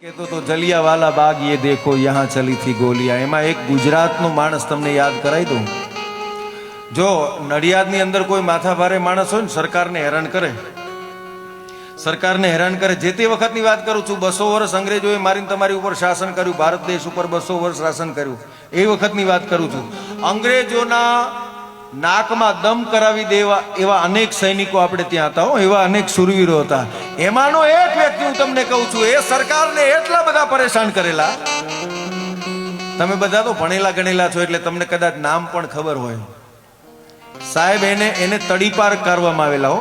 कहतो तो जलियावाला बाग ये देखो यहाँ चली थी गोलियां। एमा एक गुजरातનો માણસ તમને યાદ કરાવી દઉં। જો નડિયાદની અંદર કોઈ માથાભારે માણસ હોય ને સરકારને હેરાન કરે જે તે વખતની વાત કરું છું। 200 વર્ષ અંગ્રેજોએ મારીને તમારી ઉપર શાસન કર્યું, ભારત દેશ ઉપર 200 વર્ષ શાસન કર્યું, એ વખતની વાત કરું છું। અંગ્રેજોના નાકમાં દમ કરાવી દેવા એવા અનેક સૈનિકો આપણે ત્યાં હતા હો, એવા અનેક શૂરવીરો હતા। એમાંનો એક વ્યક્તિ હું તમને કહું છું, એ સરકારને એટલા બધા પરેશાન કરેલા। તમે બધા તો ભણેલા ગણેલા છો એટલે તમને કદાચ નામ પણ ખબર હોય। સાહેબ એને તડીપાર કરવામાં આવેલા હો,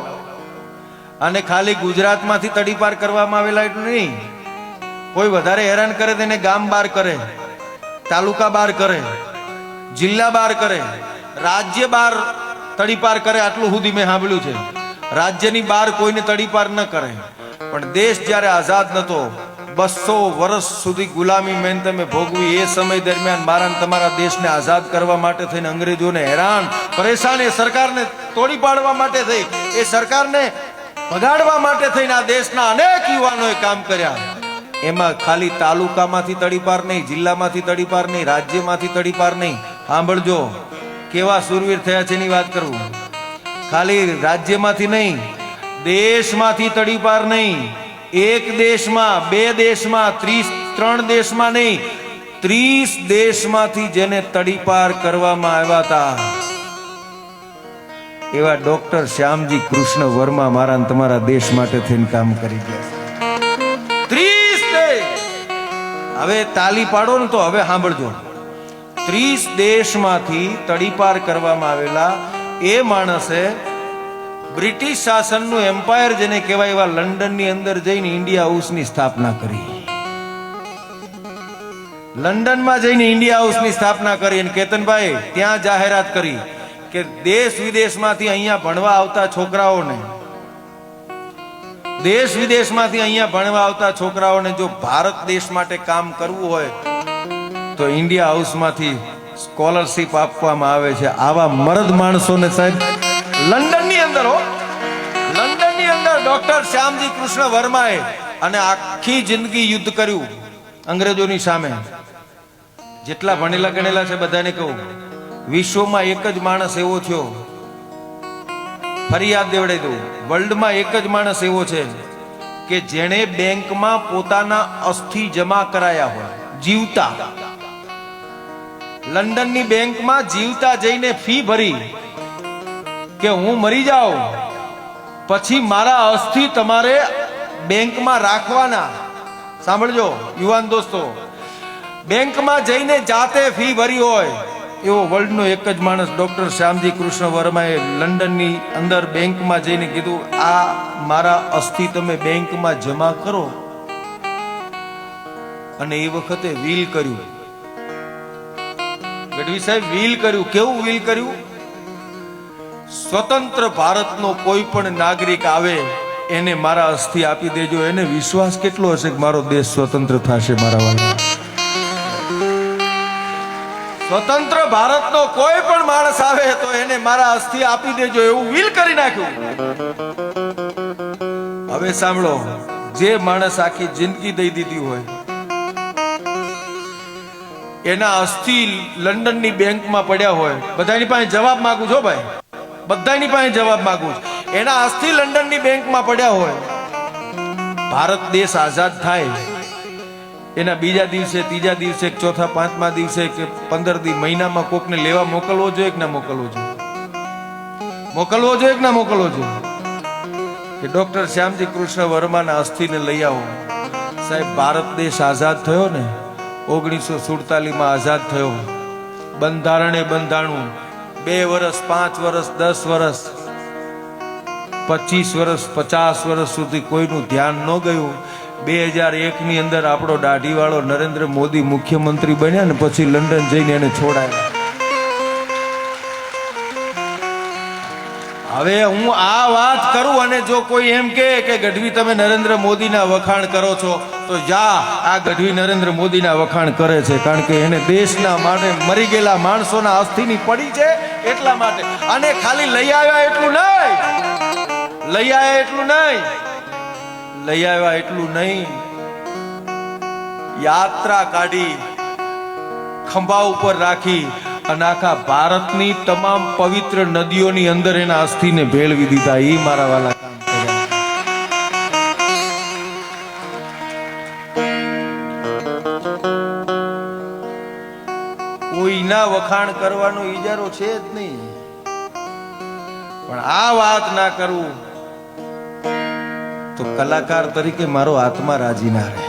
અને ખાલી ગુજરાતમાંથી તડીપાર કરવામાં આવેલા એટલું નહીં, કોઈ વધારે હેરાન કરે તેને ગામ બહાર કરે, તાલુકા બહાર કરે, જિલ્લા બહાર કરે, રાજ્ય બહાર તડીપાર કરે। આટલું સુધી મેં સાંભળ્યું છે। રાજ્યની બહાર કોઈને તડીપાર ન કરે, પણ દેશ જ્યારે આઝાદ નતો, 200 વર્ષ સુધી ગુલામી મેં તમે ભોગવી, એ સમય દરમિયાન મારા તમારા દેશને આઝાદ કરવા માટે થઈને અંગ્રેજોને હેરાન પરેશાન એ સરકારને તોડી પાડવા માટે થઈ, એ સરકારને ભગાડવા માટે થઈને આ દેશના અનેક યુવાનોએ કામ કર્યા। એમાં ખાલી તાલુકામાંથી તડીપાર નહીં, જિલ્લામાંથી તડીપાર નહીં, રાજ્યમાંથી તડીપાર નહીં। સાંભળજો કેવા સુરવીર થયા છે એની વાત કરું। ખાલી રાજ્યમાંથી નહીં, દેશમાંથી તડીપાર નહીં, એક દેશમાં, 2 દેશમાં, 3 દેશમાં નહીં, 30 દેશમાંથી જેને તડીપાર કરવામાં આવ્યા હતા, એવા ડોક્ટર શ્યામજી કૃષ્ણ વર્મા મારા અને તમારા દેશ માટે થઈને કામ કરી ગયા છે। 30 દેશ। હવે તાલી પાડો ને તો હવે સાંભળજો, 30 દેશમાંથી તડીપાર કરવામાં આવેલા એ માણસે બ્રિટિશ શાસનનું એમ્પાયર જેને કહેવાય એવા લંડનની અંદર જઈને ઇન્ડિયા હાઉસની સ્થાપના કરી। લંડનમાં જઈને ઇન્ડિયા હાઉસની સ્થાપના કરી અને કેતનભાઈ ત્યાં જાહેરાત કરી કે દેશ વિદેશમાંથી અહીંયા ભણવા આવતા છોકરાઓને, દેશ વિદેશમાંથી અહીંયા ભણવા આવતા છોકરાઓને જો ભારત દેશ માટે કામ કરવું હોય તો ઇન્ડિયા હાઉસમાંથી સ્કોલરશિપ આપવામાં આવે છે। આવા મરદ માણસોને સાહેબ લંડનની અંદર ડોક્ટર શ્યામજી કૃષ્ણ વર્માએ, અને આખી જિંદગી યુદ્ધ કર્યું અંગ્રેજોની સામે। જેટલા ભણેલા ગણેલા છે બધાને કહું, વિશ્વમાં એક જ માણસ એવો થયો, ફરી યાદ દેવડાવી દઉં, વર્લ્ડમાં એક જ માણસ એવો છે કે જેણે બેંકમાં પોતાના અસ્થિ જમા કરાયા હોય જીવતા। લંડનની બેંકમાં જીવતા જઈને ફી ભરી કે હું મરી જાઉં પછી મારા અસ્થિ તમારે બેંકમાં રાખવાના। સાંભળજો યુવાન દોસ્તો, બેંકમાં જઈને જાતે ફી ભરી હોય એવો વર્લ્ડનો એક જ માણસ ડોક્ટર શ્યામજી કૃષ્ણ વર્માએ લંડનની અંદર બેંકમાં જઈને કીધું, આ મારા અસ્થિ તમે બેંકમાં જમા કરો। અને એ વખતે વીલ કર્યું, ગઢવી સાહેબ વીલ કર્યું। કેવું વીલ કર્યું? સ્વતંત્ર ભારતનો કોઈ પણ નાગરિક આવે એને મારા અસ્થિ આપી દેજો। એને વિશ્વાસ કેટલો હશે કે મારો દેશ સ્વતંત્ર થશે મારા વાળા? સ્વતંત્ર ભારતનો કોઈ પણ માણસ આવે તો એને મારા અસ્થિ આપી દેજો, એવું વીલ કરી નાખ્યું। હવે સાંભળો, જે માણસ આખી જિંદગી દઈ દીધી હોય એના અસ્થિ લંડનની બેંકમાં પડ્યા હોય, બધાની પાસે જવાબ માંગુ છો ભાઈ, બધાની પાસે જવાબ માંગુ છું, એના અસ્થિ લંડનની બેંકમાં પડ્યા હોય, ભારત દેશ આઝાદ થાય એના બીજા દિવસે, ત્રીજા દિવસે, ચોથા, પાંચમા દિવસે કે 15 મહિનામાં કોકને લેવા મોકલવો જોઈએ કે ના મોકલવો જોઈએ? મોકલવો જોઈએ કે ના મોકલવો જોઈએ? કે ડોક્ટર શ્યામજી કૃષ્ણ વર્માના અસ્થિને લઈ આવો। સાહેબ ભારત દેશ આઝાદ થયો ને, 1947માં આઝાદ થયો, બંધારણે બંધાણું, 2 વર્ષ, 5 વર્ષ, 10 વર્ષ, 25 વર્ષ, 50 વર્ષ સુધી કોઈનું ધ્યાન ન ગયું। 2001ની અંદર આપણો દાઢીવાળો નરેન્દ્ર મોદી મુખ્યમંત્રી બન્યા ને પછી લંડન જઈને એને છોડાયા। હવે હું આ વાત કરું અને જો કોઈ એમ કે ગઢવી તમે નરેન્દ્ર મોદીના વખાણ કરો છો, તો જા, આ ગઢવી નરેન્દ્ર મોદીના વખાણ કરે છે, કારણ કે એને દેશના માટે મરી ગયેલા માણસોના અસ્થિની પડી છે એટલા માટે। અને ખાલી લઈ આવ્યા એટલું નહીં, લઈ આવ્યા એટલું નહીં, યાત્રા કાઢી ખંભા ઉપર રાખી અને આખા ભારતની તમામ પવિત્ર નદીઓની અંદર એના અસ્થિને ભેળવી દીધા. એ મારા વાલા કામ કર્યા. કોઈના વખાણ કરવાનો ઈજારો છે જ નહીં, પણ આ વાત ના કરવું તો કલાકાર તરીકે મારો આત્મા રાજી ના રહે.